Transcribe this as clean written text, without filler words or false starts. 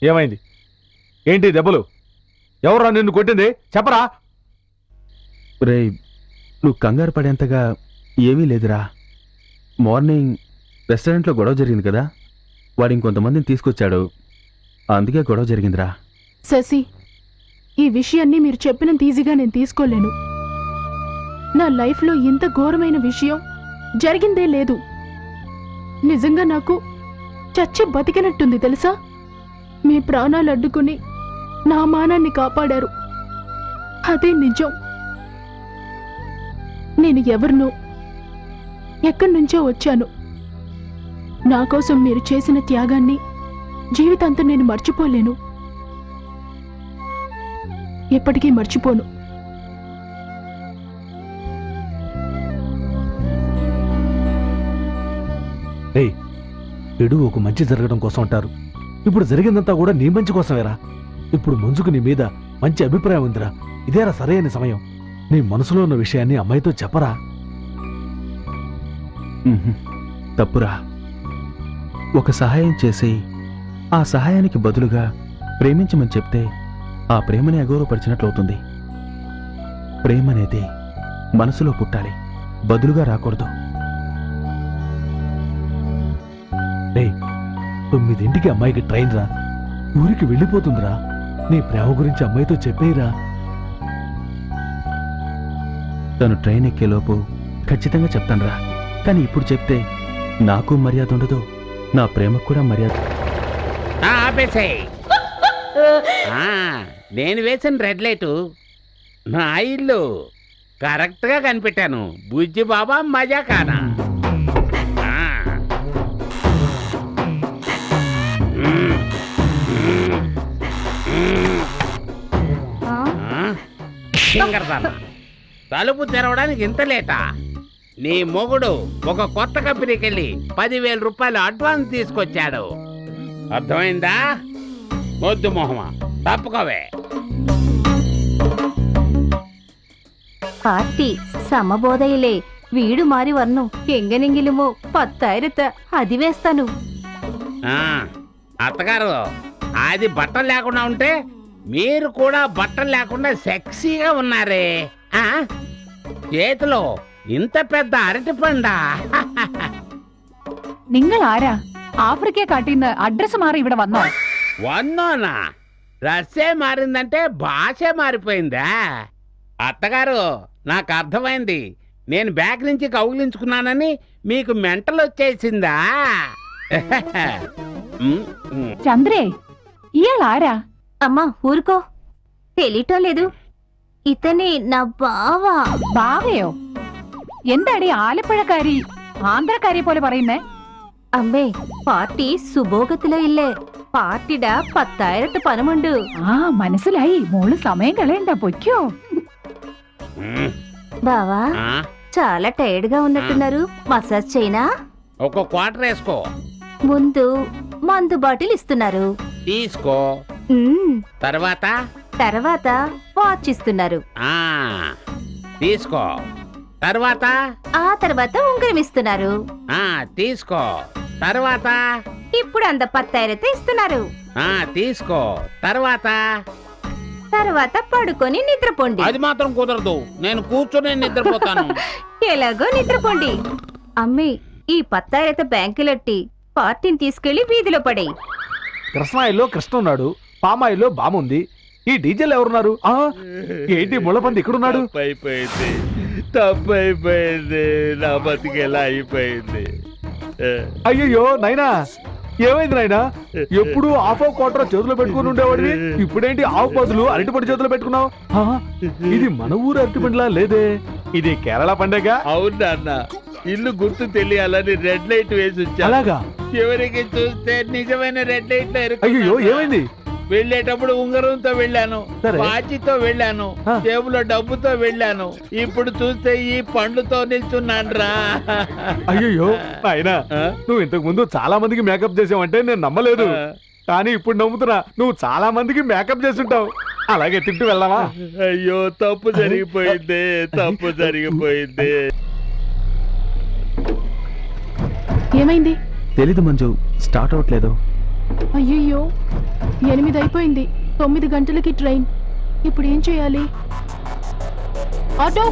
ఏమైంది? ఏంటి దెబ్బలు? ఎవరా నిన్ను కొట్టింది? చెప్పరా. రే, నువ్వు కంగారు పడేంతగా ఏమీ లేదురా. మార్నింగ్ రెస్టారెంట్లో గొడవ జరిగింది కదా, వాడు ఇంకొంతమందిని తీసుకొచ్చాడు, అందుకే గొడవ జరిగిందిరా. శశి, ఈ విషయాన్ని మీరు చెప్పినంత ఈజీగా నేను తీసుకోలేను. నా లైఫ్లో ఇంత ఘోరమైన విషయం జరిగిందే లేదు. నిజంగా నాకు చచ్చి బతికినట్టుంది తెలుసా. మీ ప్రాణాలు అడ్డుకుని నా మానాన్ని కాపాడారు, అదే నిజం. నేను ఎవరినో ఎక్కడి నుంచో వచ్చాను. నా కోసం మీరు చేసిన త్యాగాన్ని జీవితాంతం నేను మర్చిపోలేను, ఎప్పటికీ మర్చిపోను. రేయ్, చెడు ఒక మంచి జరగడం కోసం అంటారు. ఇప్పుడు జరిగిందంతా కూడా నీ మంచి కోసమేరా. ఇప్పుడు మంజుకు నీ మీద మంచి అభిప్రాయం ఉందిరా. ఇదేరా సరైన సమయం. నీ మనసులో ఉన్న విషయాన్ని అమ్మాయితో చెప్పరా. తప్పురా. ఒక సహాయం చేసి ఆ సహాయానికి బదులుగా ప్రేమించమని చెప్తే ఆ ప్రేమని అగౌరవపరిచినట్లవుతుంది. ప్రేమనేది మనసులో పుట్టాలి, బదులుగా రాకూడదు. రేయ్, 9ంటికి అమ్మాయికి ట్రైన్ రా. ఊరికి వెళ్ళిపోతుందిరా. నీ ప్రేమ గురించి అమ్మాయితో చెప్పేయిరా. తను ట్రైన్ ఎక్కేలోపు ఖచ్చితంగా చెప్తానురా. కానీ ఇప్పుడు చెప్తే నాకు మర్యాద ఉండదు, నా ప్రేమకు కూడా మర్యాద. నేను వేసిన రెడ్ లైటు నా ఇల్లు కరెక్ట్గా కనిపెట్టాను. బుజ్జి బాబా మజా కానా. తలుపు తెరవడానికి ఇంత లేటా? నీ మొగుడు ఒక కొత్త కంపెనీకి వెళ్ళి 10,000 రూపాయలు అడ్వాన్స్ తీసుకొచ్చాడు. అర్థమైందా? వద్దు మొహమా, తప్పుకోవే. പാർട്ടി സമബോധയിലെ വീട് മാറി വന്നു. എങ്ങനെങ്കിലുമോ 10,000 అది వేస్తాను. అత్తగారు, అది బట్టలు లేకుండా ఉంటే మీరు కూడా బట్టలు లేకుండా సెక్సీగా ఉన్నారే. చేతిలో ఇంత పెద్ద అరటి పండా. നിങ്ങൾ ആരാ? ആഫ്രിക്ക കാട്ടിന്ന് അഡ്രസ് മാറി ഇവിടെ വന്നോ? వన్నోనా? డ్రెస్సే మారిందంటే భాషే మారిపోయిందా? అత్తగారు, నాకు అర్థమైంది. నేను బ్యాగ్ నుంచి కౌగిలించుకున్నానని మీకు మెంటల్ వచ్చేసిందా? చంద్రే, ఇయాళ ఆరా? అమ్మా ఊరుకో, తెలియటం లేదు. ఇతనే నా బావా. ബാവയോ? എന്താടി ആലപ്പുഴക്കാരി ആന്ധ്രക്കാരിയെ പോലെ പറയുന്നേ? അമ്മേ, പാർട്ടി സുഭോഗത്തിലോ ഇല്ലേ? പാർട്ടിയുടെ 10,000 പണമുണ്ട്. മനസ്സിലായി. മോള് സമയം കളയണ്ട, പൊയ്ക്കോ. బావా, చాలా టైర్డ్ గా ఉన్నట్టున్నారు. మసాజ్ చేయనా? ఒక క్వార్టర్ వేసుకో. ముందు మందు బాటిల్ ఇస్తున్నారు, తీసుకో. తర్వాత తర్వాత వాచ్ ఇస్తున్నారు, తీసుకో. తర్వాత ఆ తర్వాత ఉంగరం ఇస్తున్నారు, తీసుకో. తర్వాత ఇప్పుడు అంత 10,000 ఇస్తున్నారు, తీసుకో. తర్వాత తర్వాత పడుకొని నిద్రపోండి. అది మాత్రం కుదరదు, నేను కూర్చొని నిద్రపోతాను. ఎలాగో నిద్రపోండి. అమ్మి, ఈ 10,000 బ్యాంకులెట్టి పార్టీని తీసుకెళ్లి వీధిలో పడే. కృష్ణాయిల్లో కృష్ణ ఉన్నాడు, పామాయిల్లో బాముంది. ఈ డీజెల్ ఎవరున్నారు? ఏంటి ముళ్ళపంది ఇక్కడున్నాడు? తప్పైపోయింది, నా బతికేలా అయిపోయింది. అయ్యయ్యో నైనా, ఏమైంది నాయనా? ఎప్పుడు ఆఫ్ క్వార్టర్ చేతులు పెట్టుకుని ఉండేవాడివి, ఇప్పుడేంటి ఆఫ్ బదులు అరటిపండు చేతులు పెట్టుకున్నావు? ఇది మన ఊరు అరటిపండులా లేదే, ఇది కేరళ పండగ. అవును నాన్న, ఇల్లు గుర్తు తెలియాలని రెడ్ లైట్ వేసి వచ్చా. అలాగా? ఎవరికి చూస్తే నిజమైన రెడ్ లైట్. అయ్యో ఏమైంది? వెళ్ళేటప్పుడు ఉంగరంతో వెళ్ళాను, వాచితో వెళ్ళాను, జేబులో డబ్బుతో వెళ్ళాను. ఇప్పుడు చూస్తే ఈ పండ్లతో నిల్చున్నాన్రా. అయ్యో నాయనా, నువ్వు ఇంతకు ముందు చాలా మందికి మేకప్ చేసావంటే నేను నమ్మలేదు. కానీ ఇప్పుడు నమ్ముతున్నా, నువ్వు చాలా మందికి మేకప్ చేస్తుంటావు. అలాగే తింటూ వెళ్దామా? అయ్యో, తప్పు జరిగిపోయింది, తప్పు జరిగిపోయింది. ఏమైంది? తెలీదు మంజు, స్టార్ట్ అవట్లేదు. అయ్యయ్యో 8 అయిపోయింది, 9 గంటలకి ట్రైన్. ఇప్పుడు ఏం చేయాలి? ఆటో